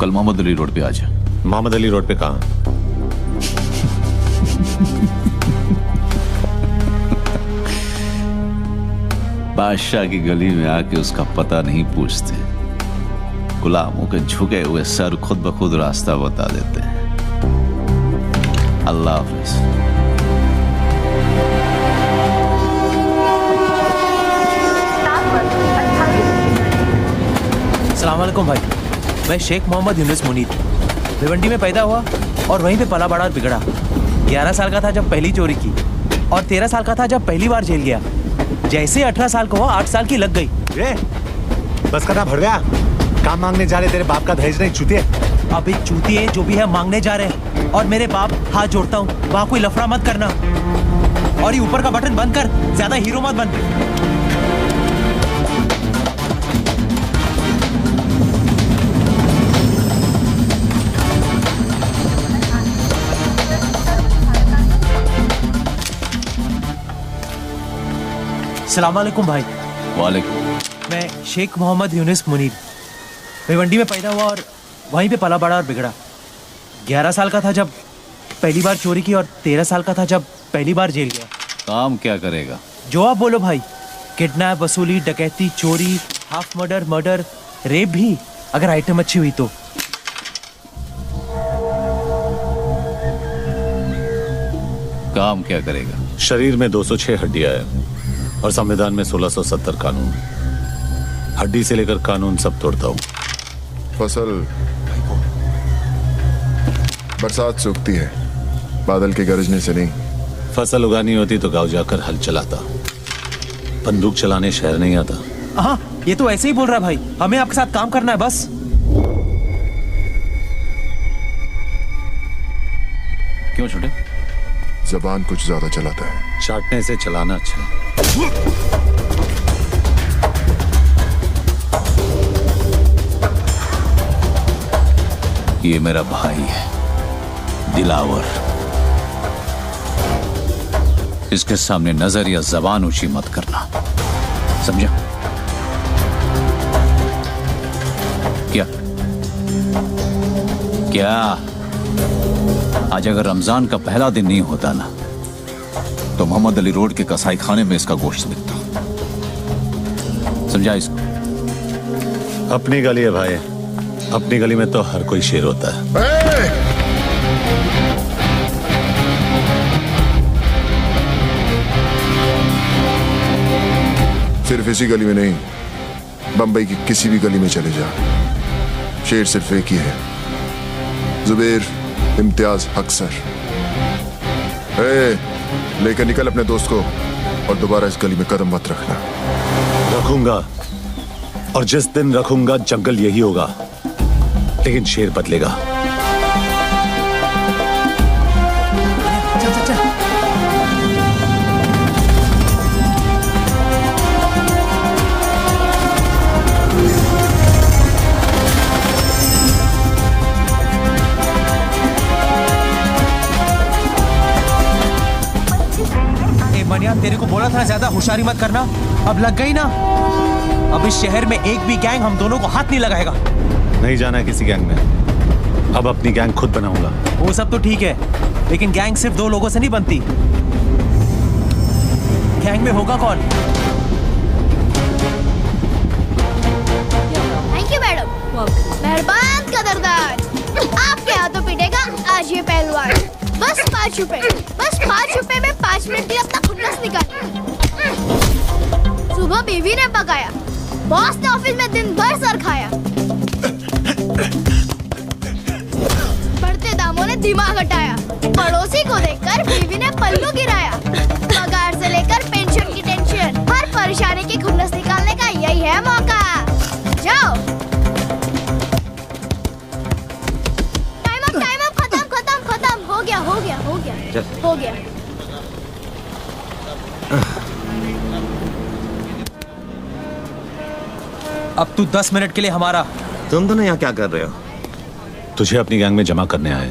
कल मोहम्मद अली रोड पे आ जा। मोहम्मद अली रोड पे कहाँ? बादशाह की गली में आके उसका पता नहीं पूछते, गुलामों के झुके हुए सर खुद ब खुद रास्ता बता देते हैं। अल्लाह हाफिज। अस्सलाम वालेकुम भाई, मैं शेख मोहम्मद यूनुस मुनीर भिवंडी में पैदा हुआ और वहीं पे पला बड़ा और बिगड़ा। 11 साल का था जब पहली चोरी की और 13 साल का था जब पहली बार जेल गया। जैसे 18 साल को हुआ 8 साल की लग गई। बस करना भर गया। काम मांगने जा रहे, तेरे बाप का दहेज नहीं चूतिए। अभी चूतिए जो भी है मांगने जा रहे हैं और मेरे बाप हाथ जोड़ता हूँ, वहाँ कोई लफड़ा मत करना और ये ऊपर का बटन बंद कर, ज्यादा हीरो मत बन। अस्सलाम वालेकुम भाई। वालेकुम। मैं शेख मोहम्मद यूनुस मुनीर भिवंडी में पैदा हुआ और वहीं पे पला बड़ा और बिगड़ा। 11 साल का था जब पहली बार चोरी की और 13 साल का था जब पहली बार जेल गया। काम क्या करेगा? जो आप बोलो भाई, किडनैप, वसूली, डकैती, चोरी, हाफ मर्डर, रेप भी, अगर आइटम अच्छी हुई तो। काम क्या करेगा? शरीर में 206 हड्डियां है और संविधान में 1670 कानून। हड्डी से लेकर कानून सब तोड़ता हूँ। फसल बरसात से उगती है, बादल के गरजने से नहीं। फसल उगानी होती तो गांव जाकर हल चलाता, बंदूक चलाने शहर नहीं आता। हाँ, ये तो ऐसे ही बोल रहा है भाई, हमें आपके साथ काम करना है बस। क्यों छोटे? जबान कुछ ज्यादा चलाता है। चाटने से चलाना अच्छा है। ये मेरा भाई है दिलावर, इसके सामने नजर या जबान ऊंची मत करना, समझा? क्या आज अगर रमजान का पहला दिन नहीं होता ना तो मोहम्मद अली रोड के कसाई खाने में इसका गोश्त बिकता। समझा इसको? अपनी गली है भाई, अपनी गली में तो हर कोई शेर होता है। सिर्फ इसी गली में नहीं, बंबई की किसी भी गली में चले जा, शेर सिर्फ एक ही है, जुबेर इम्तियाज अक्सर। लेकर निकल अपने दोस्त को और दोबारा इस गली में कदम मत रखना। रखूंगा, और जिस दिन रखूंगा जंगल यही होगा, लेकिन शेर बदलेगा। मनिया, तेरे को बोला था ना ज्यादा होशियारी मत करना, अब लग गई ना। अब इस शहर में एक भी गैंग हम दोनों को हाथ नहीं लगाएगा। नहीं जाना किसी गैंग में, अब अपनी गैंग खुद बनाऊंगा। वो सब तो ठीक है, लेकिन गैंग सिर्फ 2 लोगों से नहीं बनती। गैंग में होगा कौन? थैंक यू मैडम, मेहरबान कदरदान। आपके हाथों पीटेगा आज ये पहलवान। बस 5 रुपए, बस 5 रुपए में 5 मिनट के अपना खुन्नस निकाल। सुबह बीवी ने पकाया, बॉस ने ऑफिस में दिन भर सर खाया, बढ़ते दामों ने दिमाग हटाया, पड़ोसी को देखकर बीवी ने पल्लू गिराया। पगार से लेकर पेंशन की टेंशन, हर परेशानी की खुन्नस निकालने का यही है मौका। जाओ, टाइम अप, खत्म, हो गया। अब तू 10 मिनट के लिए हमारा। तुम दोनों यहाँ क्या कर रहे हो? तुझे अपनी गैंग में जमा करने आए।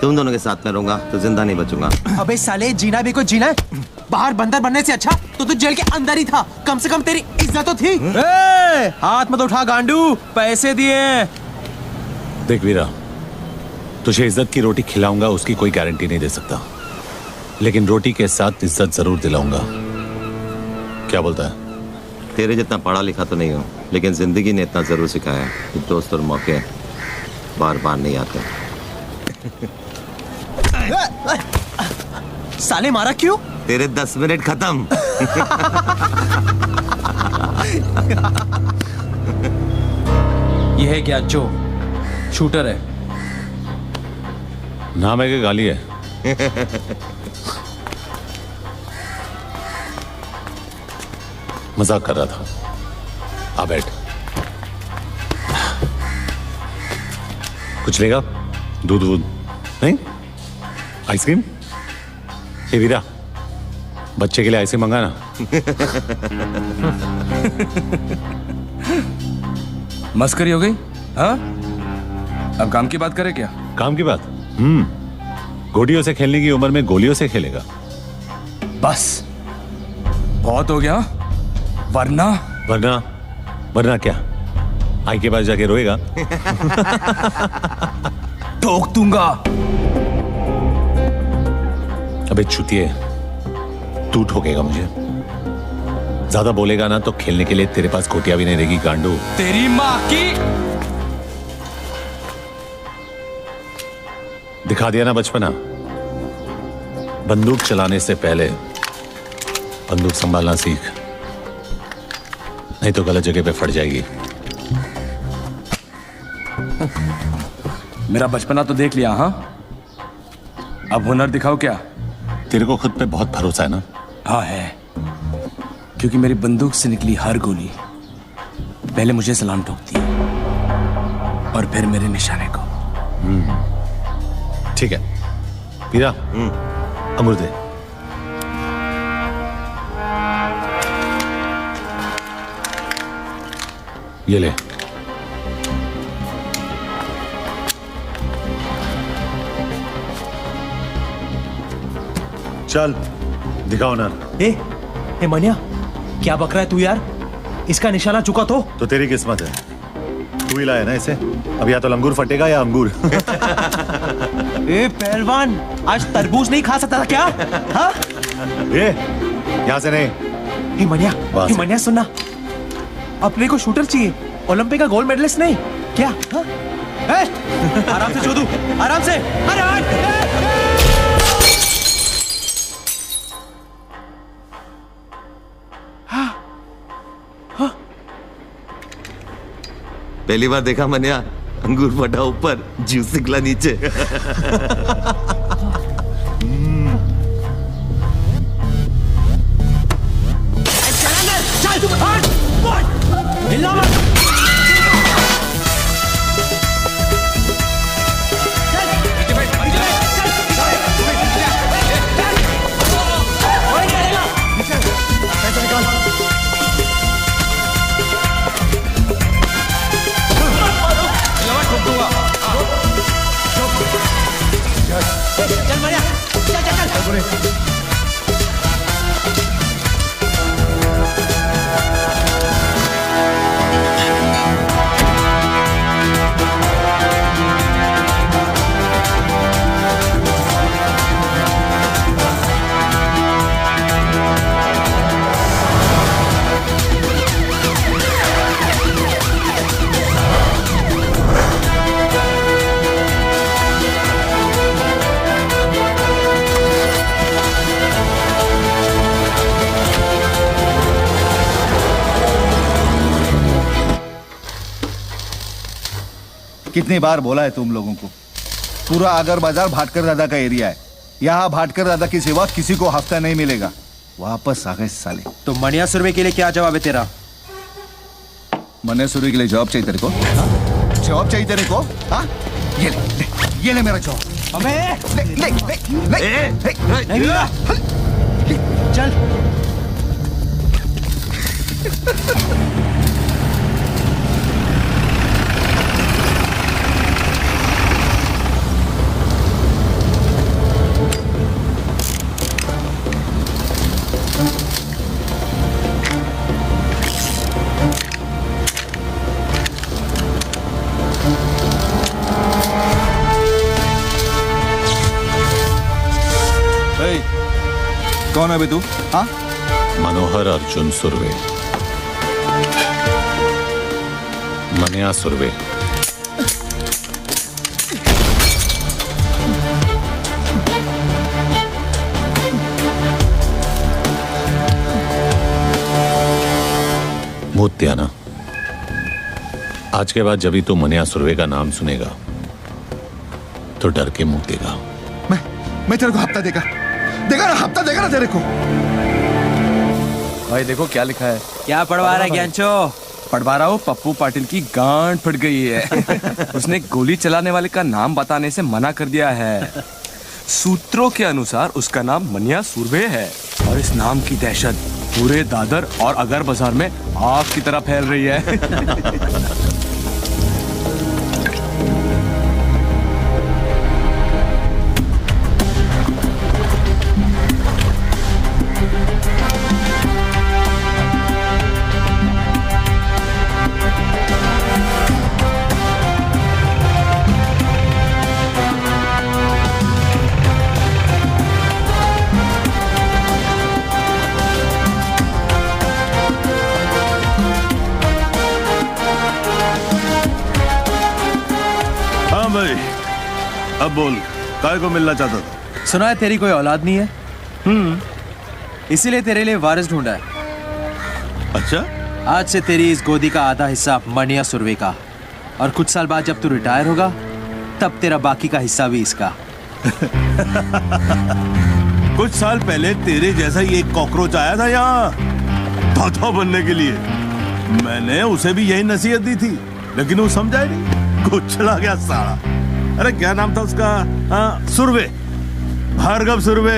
तुम दोनों के साथ में रहूंगा तो जिंदा नहीं बचूंगा। अबे साले, जीना भी कोई जीना है। बाहर बंदर बनने से अच्छा तो तू जेल के अंदर ही था, कम से कम तेरी इज्जत तो थी। हाथ मत उठा गांडू, पैसे दिए। देख वीरा, तुझे इज्जत की रोटी खिलाऊंगा उसकी कोई गारंटी नहीं दे सकता, लेकिन रोटी के साथ इज्जत जरूर दिलाऊंगा। क्या बोलता है? तेरे जितना पढ़ा लिखा तो नहीं हो, लेकिन जिंदगी ने इतना जरूर सिखाया कि दोस्त और मौके बार बार नहीं आते। साले मारा क्यों? तेरे 10 मिनट खत्म। ये है क्या जो शूटर है? नाम है कि गाली है? मजाक कर रहा था। आ बैठ। कुछ लेगा? दूध वूध नहीं? आइसक्रीम? हे वीरा, बच्चे के लिए आइसक्रीम मंगाना। मस्करी हो गई? हाँ, अब काम की बात करें क्या? काम की बात? गोटियों से खेलने की उम्र में गोलियों से खेलेगा? बस बहुत हो गया, वरना वरना वरना क्या? आई के पास जाके रोएगा? ठोक दूंगा। अबे चुतिए, तू ठोकेगा मुझे? ज्यादा बोलेगा ना तो खेलने के लिए तेरे पास गोटियां भी नहीं रहेगी गांडू। तेरी माँ की। दिखा दिया ना बचपना। बंदूक चलाने से पहले बंदूक संभालना सीख, नहीं तो गलत जगह पे फट जाएगी। मेरा बचपना तो देख लिया। हाँ, अब हुनर दिखाओ क्या? तेरे को खुद पे बहुत भरोसा है ना? हाँ है, क्योंकि मेरी बंदूक से निकली हर गोली पहले मुझे सलाम ठोकती है और फिर मेरे निशाने को। ठीक है वीरा, अंगूर दे। ये ले। चल दिखाओ ना। ए मनिया, क्या बक रहा है तू यार? इसका निशाना चुका तो तेरी किस्मत है, तू ही लाया ना इसे। अब या तो लंगूर फटेगा या अंगूर। ए पहलवान, आज तरबूज नहीं खा सकता था क्या? हाँ? ये यहाँ से नहीं। हे मनिया सुनना, अपने को शूटर चाहिए, ओलंपिक का गोल्ड मेडलिस्ट नहीं क्या? हाँ? आराम से चोदू, आराम से। अरे पहली बार देखा मनिया, अंगूर फटा ऊपर, जूस निकला नीचे। कितनी बार बोला है तुम लोगों को, पूरा आगर बाजार भाटकर दादा का एरिया है। यहाँ भाटकर दादा की सिवा किसी को हफ्ता नहीं मिलेगा। वापस आ गए साले। तो मनिया सुरवे के लिए क्या जवाब है तेरा? मने सूर्य के लिए जॉब चाहिए तेरे को? जॉब चाहिए तेरे को? हाँ, ये ले मेरा जॉब। अबे ले। चल। कौन है बे तू? हाँ, मनोहर अर्जुन सुर्वे, मनिया सुर्वे। मूत्याना, आज के बाद जब भी तू मनिया सुर्वे का नाम सुनेगा तो डर के मुंह देगा। मैं तेरे को हफ्ता देगा ना, हफ्ता देगा ना तेरे को। भाई देखो क्या लिखा है। क्या पढ़वा रहा है ज्ञानचो? पढ़वा रहा हूँ, पप्पू पाटिल की गांड फट गई है। उसने गोली चलाने वाले का नाम बताने से मना कर दिया है। सूत्रों के अनुसार उसका नाम मनिया सुर्वे है और इस नाम की दहशत पूरे दादर और अगर बाजार में आग की तरह फैल रही है। अब बोल, काय को मिलना चाहता था? सुना है तेरी कोई औलाद नहीं है, इसीलिए तेरे लिए वारिस ढूंढा है। अच्छा, आज से तेरी इस गोदी का आधा हिस्सा मनिया सुर्वे का, और कुछ साल बाद जब तू रिटायर होगा तब तेरा बाकी का हिस्सा भी इसका। कुछ साल पहले तेरे जैसा ही एक कॉकरोच आया था यहाँ दादा बनने के लिए। मैंने उसे भी यही नसीहत दी थी, लेकिन वो समझा ही नहीं, कुछ चला गया साला। अरे क्या नाम था उसका? सुर्वे, भार्गव सुर्वे।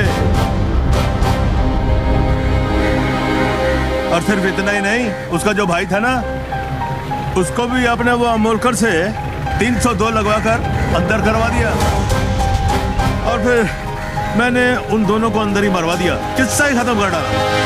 और सिर्फ इतना ही नहीं, उसका जो भाई था ना, उसको भी आपने वो अमोलकर से 302 लगवाकर अंदर करवा दिया। और फिर मैंने उन दोनों को अंदर ही मरवा दिया, किस्सा ही खत्म कर डाला।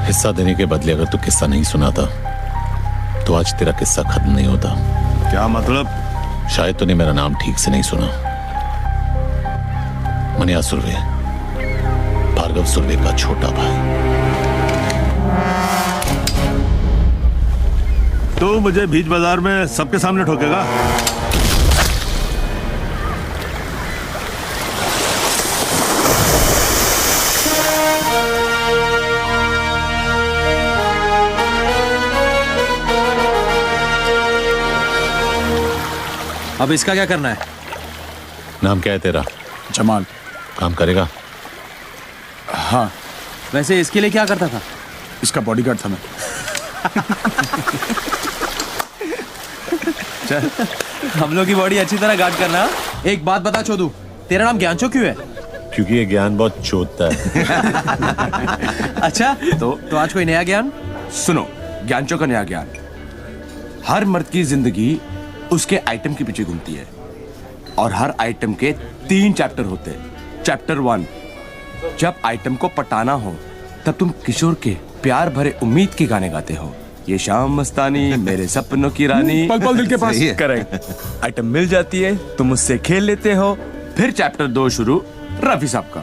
हिस्सा देने के बदले अगर तू किस्सा नहीं सुनाता तो आज तेरा किस्सा खत्म नहीं होता। क्या मतलब? शायद तूने मेरा नाम ठीक से नहीं सुना। मनिया सुर्वे, भार्गव सुर्वे का छोटा भाई। तो मुझे बीच बाजार में सबके सामने ठोकेगा? अब इसका क्या करना है? नाम क्या है तेरा? जमाल। काम करेगा? हाँ। वैसे इसके लिए क्या करता था? इसका बॉडीगार्ड था मैं। चल, हम लोग की बॉडी अच्छी तरह गार्ड करना। एक बात बता चोदू, तेरा नाम ज्ञानचो क्यों है? क्योंकि ये ज्ञान बहुत चोदता है। अच्छा, तो आज कोई नया ज्ञान? सुनो, ज्ञानचो का नया ज्ञान। हर मर्द की जिंदगी उसके आइटम के पीछे घूमती है और हर आइटम के 3 चैप्टर होते हैं। चैप्टर 1, जब आइटम को पटाना हो तब तुम किशोर के प्यार भरे उम्मीद के गाने गाते हो। ये शाम मस्तानी, मेरे सपनों की रानी, पल पल दिल के पास। करेक्ट। आइटम मिल जाती है, तुम उससे खेल लेते हो। फिर चैप्टर 2 शुरू, रफी साहब का।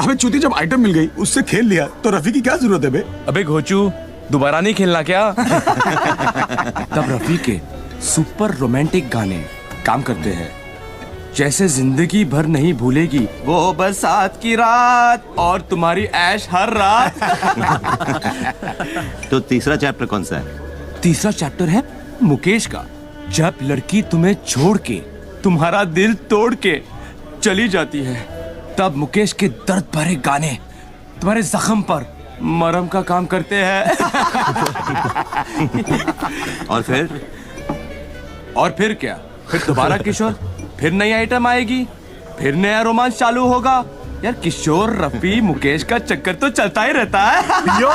अबे चूती, जब आइटम मिल गई उससे खेल लिया तो रफी की क्या जरूरत है बे? अबे घोचू, दोबारा नहीं खेलना क्या? तब रफी के सुपर रोमांटिक गाने काम करते हैं, जैसे जिंदगी भर नहीं भूलेगी वो बरसात की रात और तुम्हारी ऐश हर रात। तो तीसरा चैप्टर कौन सा है? तीसरा चैप्टर है मुकेश का। जब लड़की तुम्हें छोड़ के, तुम्हारा दिल तोड़ के चली जाती है, तब मुकेश के दर्द भरे गाने तुम्हारे जख्म पर मरहम का काम करते हैं। और फिर क्या? फिर दोबारा किशोर, फिर नई आइटम आएगी, फिर नया रोमांस चालू होगा यार किशोर रफी मुकेश का चक्कर तो चलता ही रहता है। यो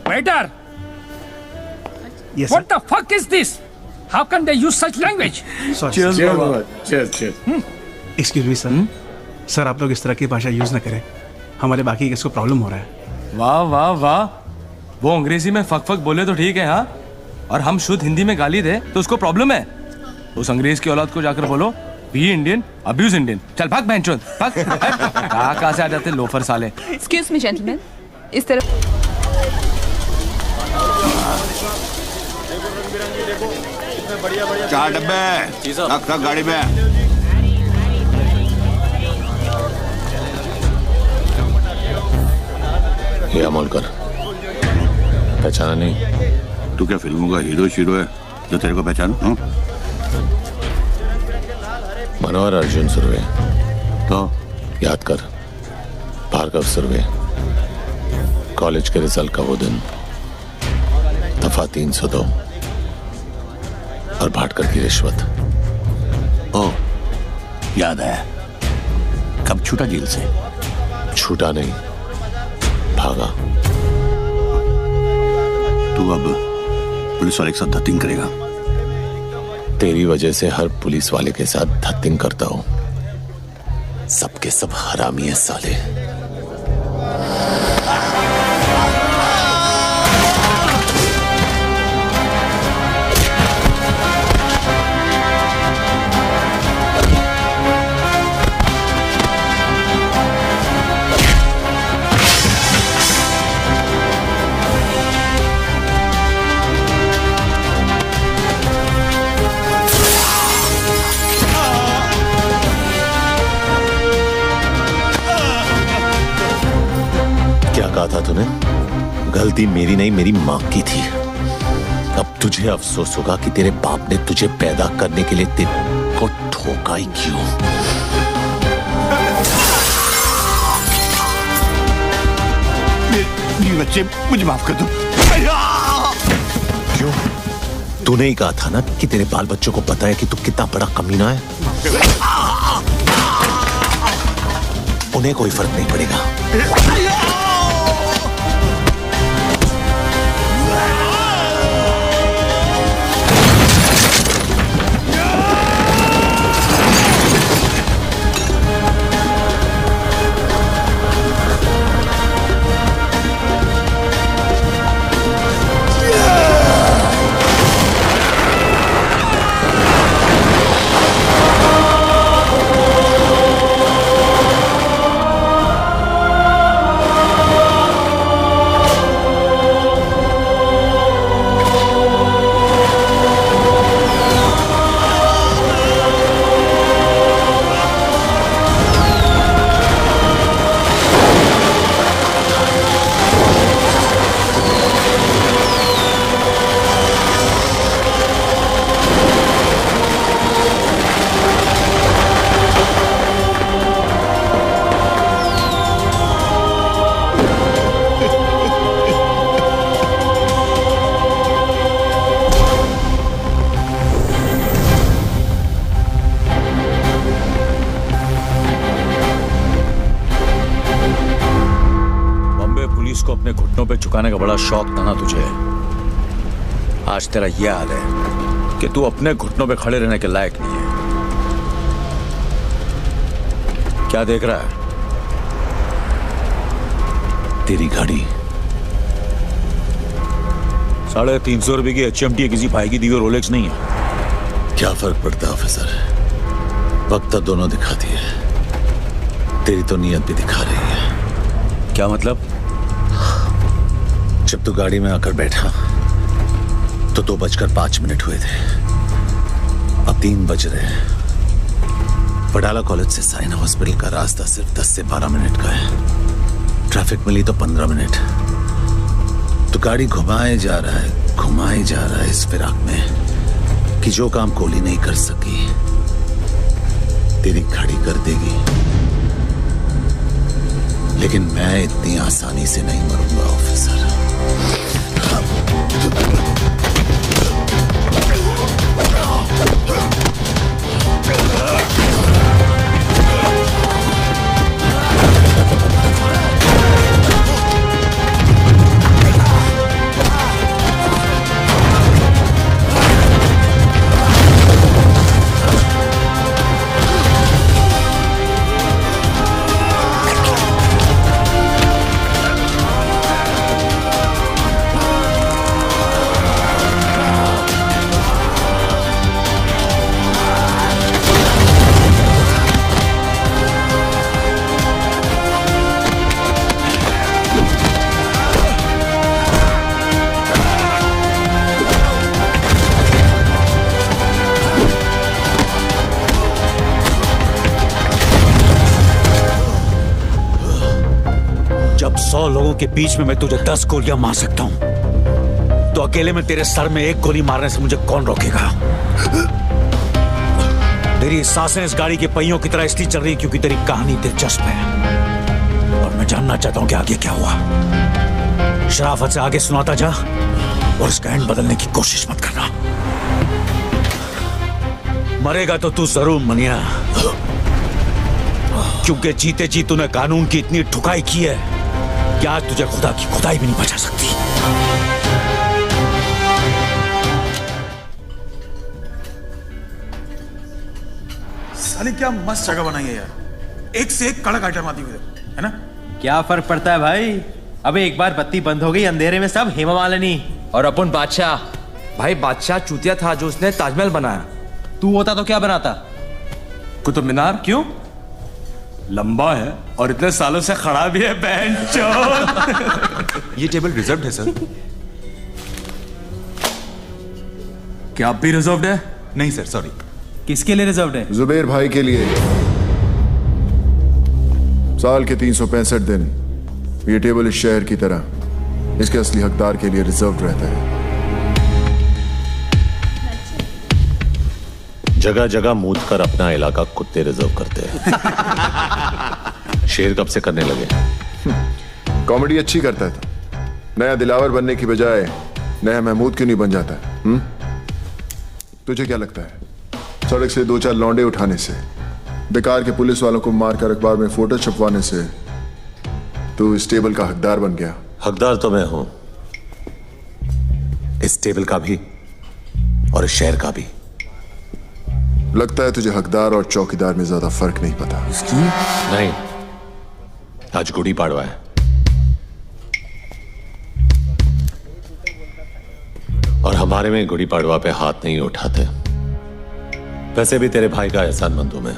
Waiter! Yes, What the fuck is this? How can they use such language? Excuse me sir sir आप लोग इस तरह की भाषा यूज ना करें, हमारे बाकी किसको प्रॉब्लम हो रहा है। वाह वाह वाह, वो अंग्रेजी में फक फक बोले तो ठीक है हाँ, और हम शुद्ध हिंदी में गाली दे तो उसको प्रॉब्लम है। उस अंग्रेज की औलाद को जाकर बोलो बी इंडियन अब्यूज इंडियन। चल भाग बहनचोद भाग। कहाँ से आ जाते लोफर साले। एक्सक्यूज मी जेंटलमैन, इस तरफ। चार डब्बे रख गाड़ी में। ये अमोलकर पहचाना नहीं? तू क्या फिल्मों का हीरो शीरो है जो तेरे को पहचान? मनोहर अर्जुन सुरवे। तो याद कर, भार्गव सुरवे। कॉलेज के रिजल्ट का वो दिन, दफा 302 और भाटकर की रिश्वत। ओ याद है। कब छूटा जेल से? छूटा नहीं, भागा। तू अब पुलिस वाले के साथ धत्तिंग करेगा? तेरी वजह से हर पुलिस वाले के साथ धत्तिंग करता हूं। सबके सब हरामी है साले। क्या कहा था तूने? गलती मेरी नहीं, मेरी मां की थी। अब तुझे अफसोस होगा कि तेरे बाप ने तुझे पैदा करने के लिए तेरे को ठोका ही क्यों। बच्चे मुझे माफ कर दो। क्यों? तूने ही कहा था ना कि तेरे बाल बच्चों को पता है कि तू कितना बड़ा कमीना है। उन्हें कोई फर्क नहीं पड़ेगा। को अपने घुटनों पे झुकाने का बड़ा शौक था ना तुझे। आज तेरा यह हाल है कि तू अपने घुटनों पे खड़े रहने के लायक नहीं है। क्या देख रहा है? तेरी गाड़ी 350 रुपए की HMT है, किसी भाई की दी हुई रोलेक्स नहीं है। क्या फर्क पड़ता है ऑफिसर, वक्त तो दोनों दिखाती है। तेरी तो नीयत भी दिखा रही है। क्या मतलब? जब तू गाड़ी में आकर बैठा तो 2:05 हुए थे, अब 3 बज रहे हैं। वडाला कॉलेज से साइना हॉस्पिटल का रास्ता सिर्फ 10 से 12 मिनट का है। ट्रैफिक मिली तो 15 मिनट। तो गाड़ी घुमाए जा रहा है इस फिराक में कि जो काम कोहली नहीं कर सकी तेरी घड़ी कर देगी। लेकिन मैं इतनी आसानी से नहीं मरूंगा ऑफिसर। 100 लोगों के बीच में मैं तुझे 10 गोलियां मार सकता हूं, तो अकेले में तेरे सर में एक गोली मारने से मुझे कौन रोकेगा? तेरी सांसें इस गाड़ी के पहियों की तरह इसलिए चल रही क्योंकि तेरी कहानी दिलचस्प है और मैं जानना चाहता हूं कि आगे क्या हुआ। शराफत से आगे सुनाता जा और इसका एंड बदलने की कोशिश मत करना। मरेगा तो तू जरूर मनिया, क्योंकि जीते जी तूने कानून की इतनी ठुकाई की है कि आज तुझे खुदा की खुदाई भी नहीं बचा सकती। साली क्या मस्त जगह बनाई है यार, एक से एक कड़क आइटम आती हुई है ना। क्या फर्क पड़ता है भाई? अबे एक बार बत्ती बंद हो गई, अंधेरे में सब हेमा मालिनी और अपन बादशाह। भाई बादशाह चूतिया था जो उसने ताजमहल बनाया। तू होता तो क्या बनाता? कुतुब मीनार। क्यों? लंबा है और इतने सालों से खड़ा भी है बैंचोद। ये टेबल रिजर्व्ड है सर। क्या आप भी रिजर्व्ड है? नहीं सर, सॉरी। किसके लिए रिजर्व्ड है? जुबेर भाई के लिए। साल के 365 दिन ये टेबल इस शहर की तरह इसके असली हकदार के लिए रिजर्व्ड रहता है। जगह जगह मूत कर अपना इलाका कुत्ते रिजर्व करते हैं। शेर कब से करने लगे? कॉमेडी अच्छी करता था, नया दिलावर बनने की बजाय नया महमूद क्यों नहीं बन जाता? तुझे क्या लगता है सड़क से 2-4 लौंडे उठाने से, बेकार के पुलिस वालों को मारकर अखबार में फोटो छपवाने से तू इस टेबल का हकदार बन गया? हकदार तो मैं हूं, इस टेबल का भी और इस शहर का भी। लगता है तुझे हकदार और चौकीदार में ज्यादा फर्क नहीं पता। नहीं, आज गुड़ी पाड़वा है और हमारे में गुड़ी पाड़वा पे हाथ नहीं उठाते। वैसे भी तेरे भाई का एहसानमंद हूं मैं।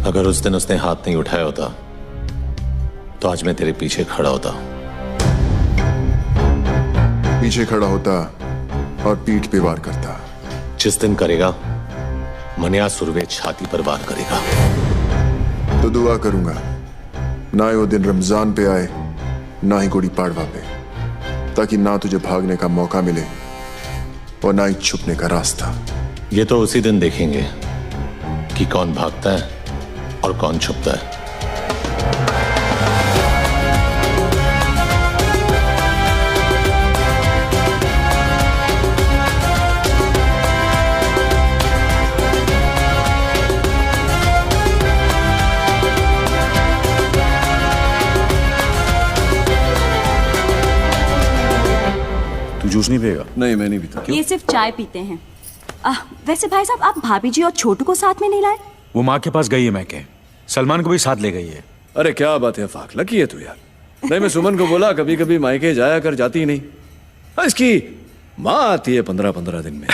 अगर उस दिन उसने हाथ नहीं उठाया होता तो आज मैं तेरे पीछे खड़ा होता। पीछे खड़ा होता और पीठ पे वार करता। जिस दिन करेगा मनिया सुरवे छाती पर वार करेगा। तो दुआ करूंगा ना ही वो दिन रमजान पे आए ना ही गुड़ी पाड़वा पे, ताकि ना तुझे भागने का मौका मिले और ना ही छुपने का रास्ता। ये तो उसी दिन देखेंगे कि कौन भागता है और कौन छुपता है। तू जूस नहीं पिएगा? नहीं, मैं नहीं पीता। ये सिर्फ चाय पीते हैं। वैसे भाई साहब, आप भाभी जी और छोटू को साथ में नहीं लाए? वो माँ के पास गई है, मैं के सलमान को भी साथ ले गई है। अरे क्या बात है, फाकला की है तू यार। नहीं, मैं सुमन को बोला कभी कभी मायके जाया कर, जाती नहीं। इसकी माँ आती है 15-15 दिन में।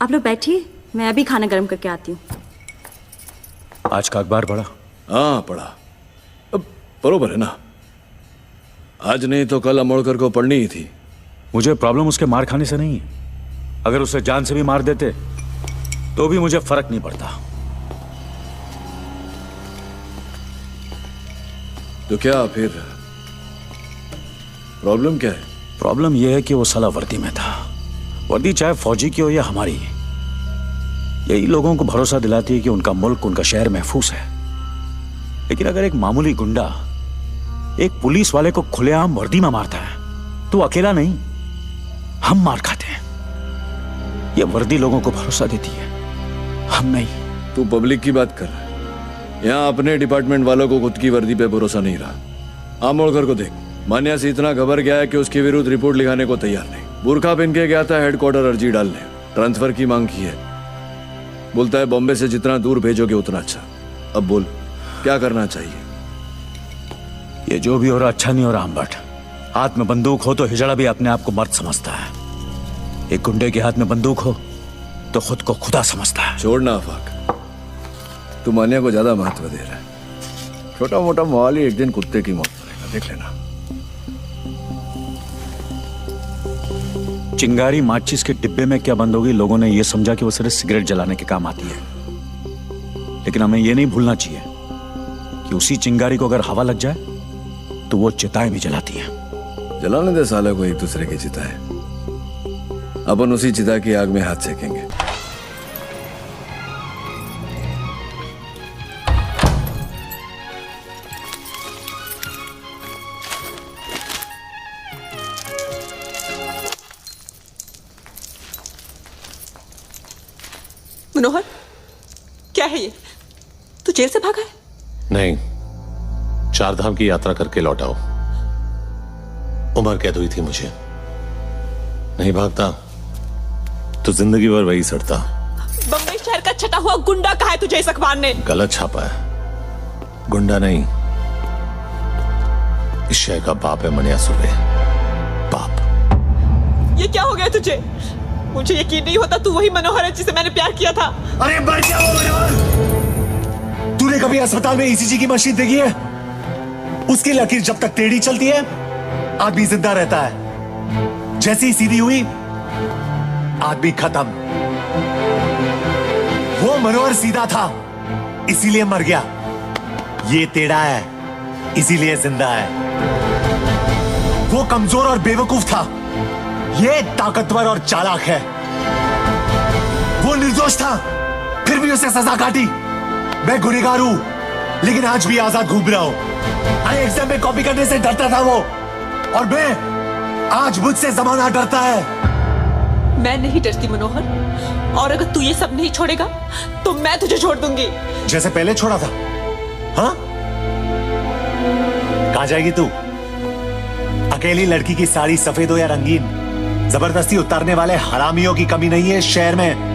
आप लोग बैठिए, मैं अभी खाना गर्म करके आती हूँ। आज का अखबार पढ़ा? हाँ पढ़ा। अब बरोबर है ना, आज नहीं तो कल अमोड़कर को पढ़नी ही थी। मुझे प्रॉब्लम उसके मार खाने से नहीं है। अगर उसे जान से भी मार देते तो भी मुझे फर्क नहीं पड़ता। तो क्या फिर प्रॉब्लम क्या है? प्रॉब्लम यह है कि वो साला वर्दी में था। वर्दी चाहे फौजी की हो या हमारी, यही लोगों को भरोसा दिलाती है कि उनका मुल्क, उनका शहर महफूज है। लेकिन अगर एक मामूली गुंडा एक पुलिस वाले को खुलेआम वर्दी में मारता है तो अकेला नहीं, हम मार खाते हैं। ये वर्दी लोगों को भरोसा देती है, हम नहीं। तू पब्लिक की बात कर रहा है। यहाँ अपने डिपार्टमेंट वालों को खुद की वर्दी पे भरोसा नहीं रहा। आमोड़कर को देख, मान्या से इतना घबर गया है कि उसके विरुद्ध रिपोर्ट लिखाने को तैयार नहीं। बुरखा पहन के गया था हेडक्वार्टर अर्जी डालने, ट्रांसफर की मांग की है। बोलता है बॉम्बे से जितना दूर भेजोगे उतना अच्छा। अब बोल क्या करना चाहिए? ये जो भी हो रहा अच्छा नहीं हो रहा अम्बट। हाथ में बंदूक हो तो हिजड़ा भी अपने आप को मर्द समझता है। एक गुंडे के हाथ में बंदूक हो तो खुद को खुदा समझता है। छोड़ना आफाक, तू मान्या को ज्यादा महत्व दे रहा है। छोटा मोटा मवाली एक दिन कुत्ते की मौत करेगा, देख लेना। चिंगारी माचिस के डिब्बे में क्या बंद होगी, लोगों ने यह समझा कि वो सिर्फ सिगरेट जलाने के काम आती है। लेकिन हमें यह नहीं भूलना चाहिए कि उसी चिंगारी को अगर हवा लग जाए तो वो चिताएं भी जलाती हैं। जलाने दे साले को एक दूसरे की चिता है, अपन उसी चिता की आग में हाथ सेकेंगे। मनोहर, क्या है ये? तू जेल से भागा है? नहीं, 4 धाम की यात्रा करके लौटा हूं। उम्र कैद हुई थी मुझे। नहीं भागता तो जिंदगी भर वही सड़ता। बम्बई शहर का छटा हुआ गुंडा कहा है तुझे इस अखबार ने? गलत छापा है। गुंडा नहीं, इस शहर का बाप है मनिया सुर्वे। बाप। ये क्या हो गया तुझे? मुझे यकीन नहीं होता तू वही मनोहर है जिसे मैंने प्यार किया था। अरे मर गया वो मनोहर। तूने कभी अस्पताल में ईसीजी की मशीन देखी है? उसकी लकीर जब तक टेढ़ी चलती है आदमी जिंदा रहता है, जैसे ही सीधी हुई आदमी खत्म। वो मनोहर सीधा था इसीलिए मर गया, ये टेढ़ा है इसीलिए जिंदा है। वो कमजोर और बेवकूफ था, ये ताकतवर और चालाक है। वो निर्दोष था फिर भी उसे सजा काटी। मैं गुनहगार हूं लेकिन आज भी आजाद घूम रहा हूं। अरे एग्जाम में कॉपी करने से डरता था वो, और मैं आज मुझसे जमाना डरता है। मैं नहीं डरती मनोहर, और अगर तू ये सब नहीं छोड़ेगा तो मैं तुझे छोड़ दूंगी। जैसे पहले छोड़ा था। हाँ, कहां जाएगी तू? अकेली लड़की की साड़ी सफेद हो या रंगीन, जबरदस्ती उतारने वाले हरामियों की कमी नहीं है इस शहर में।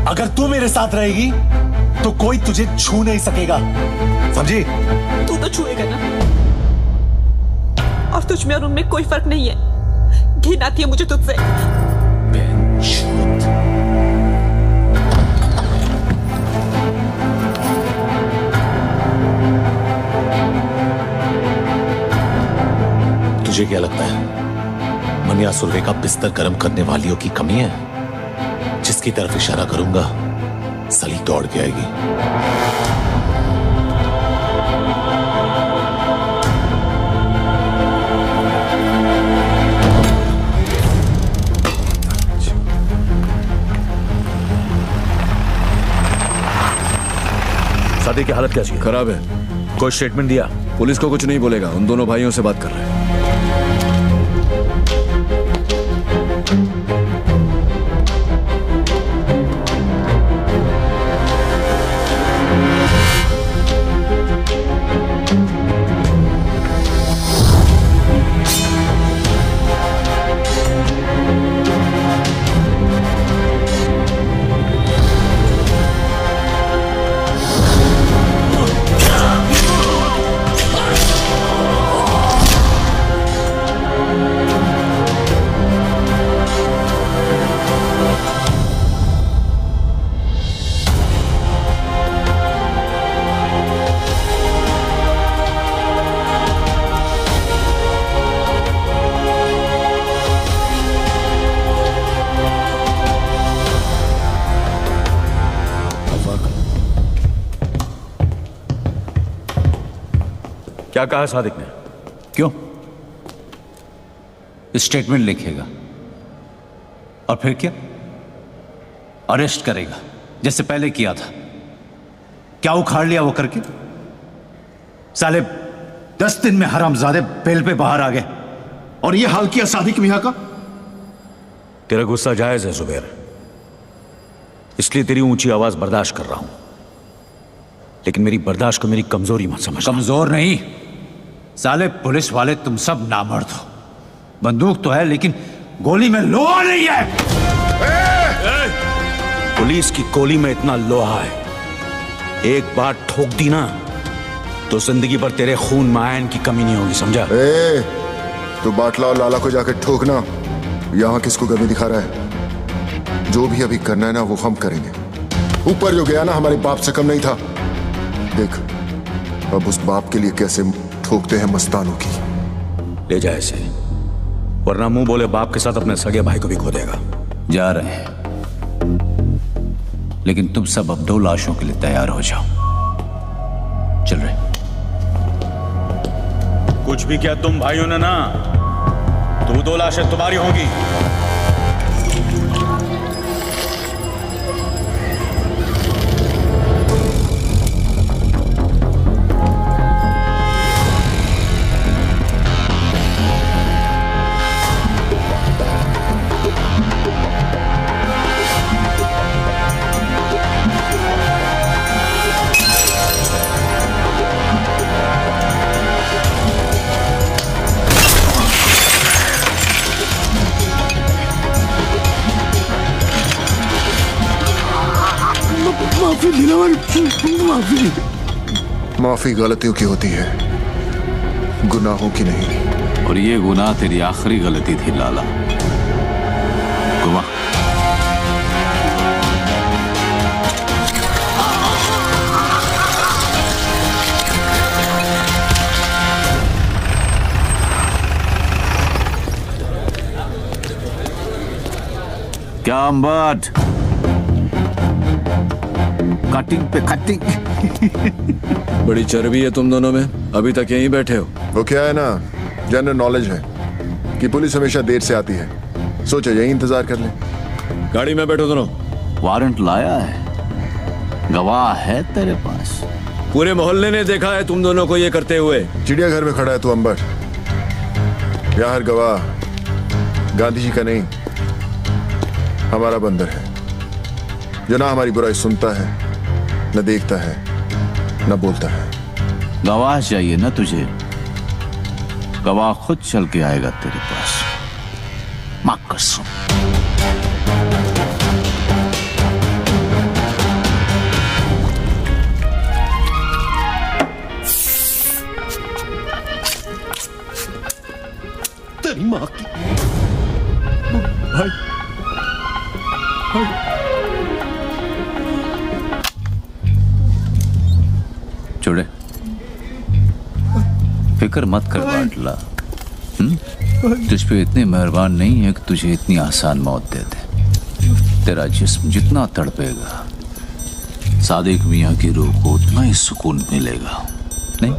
अगर तू मेरे साथ रहेगी तो कोई तुझे छू नहीं सकेगा, समझी? तू तो छुएगा ना, और तुझ में और उनमें कोई फर्क नहीं है। घिन आती है मुझे तुझसे। तुझे क्या लगता है मनिया सुर्वे का बिस्तर गर्म करने वालियों की कमी है? जिसकी तरफ इशारा करूंगा सली दौड़ के आएगी। शादी की हालत कैसी है? खराब है। कोई स्टेटमेंट दिया? पुलिस को कुछ नहीं बोलेगा, उन दोनों भाइयों से बात कर रहे हैं। क्या कहा सादिक ने? क्यों? स्टेटमेंट लिखेगा और फिर क्या? अरेस्ट करेगा जैसे पहले किया था। क्या उखाड़ लिया वो करके? साले 10 दिन में हरामजादे बेल पे बाहर आ गए और ये हाल किया सादिक मियां का। तेरा गुस्सा जायज है जुबैर, इसलिए तेरी ऊंची आवाज बर्दाश्त कर रहा हूं, लेकिन मेरी बर्दाश्त को मेरी कमजोरी मत समझ। कमजोर नहीं साले, पुलिस वाले तुम सब नामर्द हो। बंदूक तो है लेकिन गोली में लोहा नहीं है। पुलिस की गोली में इतना लोहा है, एक बार ठोक दी ना तो जिंदगी भर तेरे खून में आयन की कमी नहीं होगी, समझा? तो बाटला और लाला को जाकर ठोकना। यहां किसको गर्मी दिखा रहा है? जो भी अभी करना है ना वो हम करेंगे। ऊपर जो गया ना हमारे बाप से कम नहीं था। देख अब उस बाप के लिए कैसे ठोकते हैं मस्तानों की। ले जा ऐसे, वरना मुंह बोले बाप के साथ अपने सगे भाई को भी खो देगा। जा रहे हैं, लेकिन तुम सब अब 2 लाशों के लिए तैयार हो जाओ। चल रहे। कुछ भी किया तुम भाइयों ने ना, तो 2 लाशें तुम्हारी होंगी। माफी दिलावर, माफी। माफी गलतियों की होती है, गुनाहों की नहीं। और ये गुनाह तेरी आखिरी गलती थी लाला। गुमा क्या अम्बट, कटिंग पे कटिंग। बड़ी चर्बी है तुम दोनों में, अभी तक यहीं बैठे हो। वो क्या है ना, जनरल नॉलेज है कि पुलिस हमेशा देर से आती है, सोचा यही इंतजार कर ले। गाड़ी में बैठो दोनों। वारंट लाया है, गवाह है तेरे पास। पूरे मोहल्ले ने देखा है तुम दोनों को ये करते हुए। चिड़ियाघर में खड़ा है तू अंबर, यहाँ हर गवाह गांधी जी का नहीं, हमारा बंदर है, जो ना हमारी बुराई सुनता है, न देखता है, न बोलता है। गवाह चाहिए ना तुझे, गवाह खुद चल के आएगा तेरे पास। मां कसम। तेरी मां की। भाई छोड़े, फिक्र मत कर बाटला। तुझ पे इतने मेहरबान नहीं है कि तुझे इतनी आसान मौत दे दे। तेरा जिस्म जितना तड़पेगा, सादिक मियां की रूह को उतना ही सुकून मिलेगा। नहीं?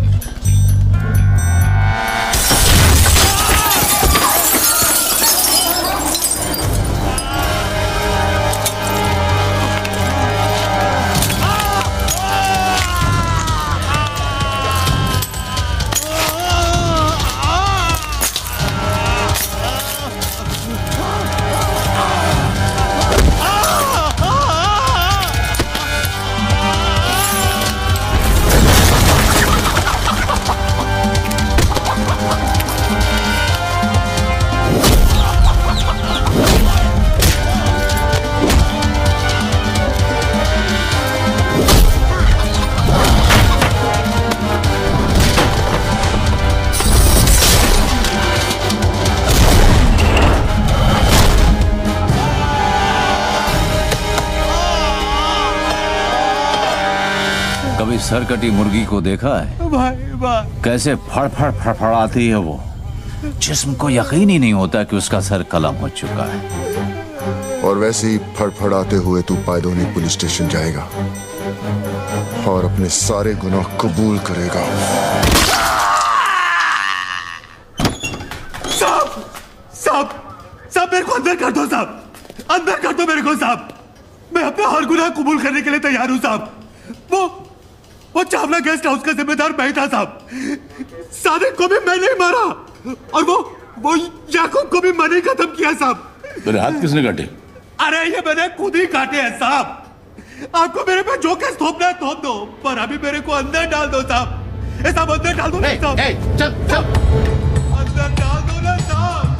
कभी सरकटी मुर्गी को देखा है? भाई कैसे फड़फड़ फड़फड़ाती है वो। जिस्म को यकीन ही नहीं होता कि उसका सर कलम हो चुका है। और वैसे ही फड़फड़ाते हुए तू पायदोनी पुलिस स्टेशन जाएगा और अपने सारे गुनाह कबूल करेगा। साहब मेरे को अंदर कर दो साहब, अंदर कर दो मेरे को साहब। मैं अपना हर गुनाह कबूल करने के लिए तैयार हूं साहब। वो चावला गेस्ट हाउस का जिम्मेदार मैं था साहब। सादिक को भी मैंने ही मारा और वो याकूब को भी मैंने खत्म किया साहब। मेरे हाथ किसने काटे? अरे ये मैंने खुद ही काटे हैं साहब। आपको मेरे पे जो केस थोपना है थोप दो, पर अभी मेरे को अंदर डाल दो साहब। साहब अंदर डाल दो ना साहब। चल अंदर डाल दो ना साहब।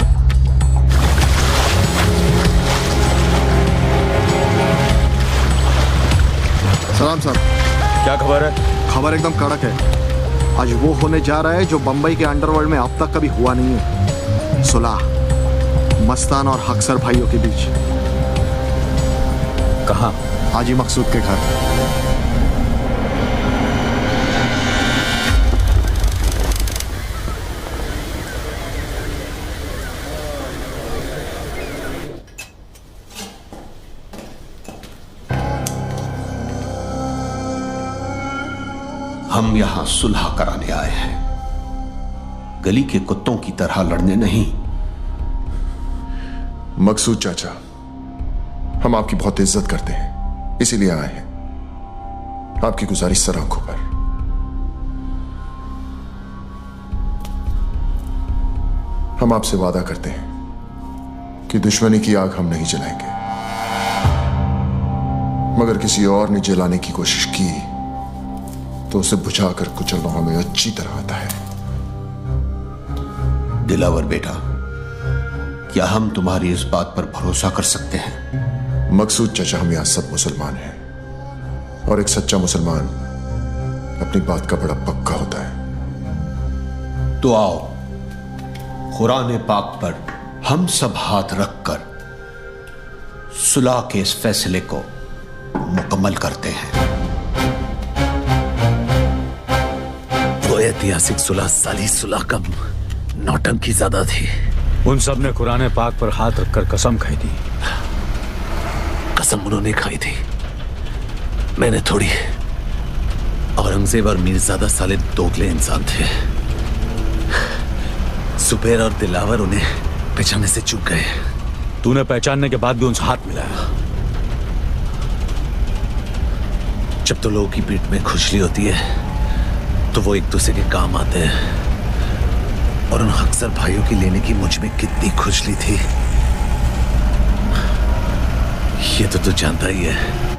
सलाम साहब। क्या खबर है? खबर एकदम कड़क है। आज वो होने जा रहा है जो बंबई के अंडरवर्ल्ड में अब तक कभी हुआ नहीं है। सुलह मस्तान और हक्सर भाइयों के बीच। कहाँ? हाजी मकसूद के घर। हम यहां सुलह कराने आए हैं, गली के कुत्तों की तरह लड़ने नहीं। मकसूद चाचा, हम आपकी बहुत इज्जत करते हैं, इसीलिए आए हैं। आपकी गुजारिश सर आंखों पर। हम आपसे वादा करते हैं कि दुश्मनी की आग हम नहीं जलाएंगे, मगर किसी और ने जलाने की कोशिश की तो उसे बुझाकर कुचलना हमें अच्छी तरह आता है। दिलावर बेटा, क्या हम तुम्हारी इस बात पर भरोसा कर सकते हैं? मकसूद चाचा, हम यहां सब मुसलमान हैं और एक सच्चा मुसलमान अपनी बात का बड़ा पक्का होता है। तो आओ, कुरान पाक पर हम सब हाथ रखकर सुलह के इस फैसले को मुकम्मल करते हैं। वो ऐतिहासिक सुलह साली सुलह कम नौटंकी ज्यादा थी। उन सब ने कुरान पाक पर हाथ रखकर कसम खाई थी। कसम उन्होंने खाई थी, मैंने थोड़ी। औरंगजेब और मीरजादा साले दोगले इंसान थे। सुबेर और दिलावर उन्हें पहचानने से चूक गए। तूने पहचानने के बाद भी उनसे हाथ मिलाया। जब तो लोगों की पीठ में खुजली होती है तो वो एक दूसरे के काम आते हैं, और उन अक्सर भाइयों की लेने की मुझ में कितनी खुजली थी ये तो तू जानता ही है।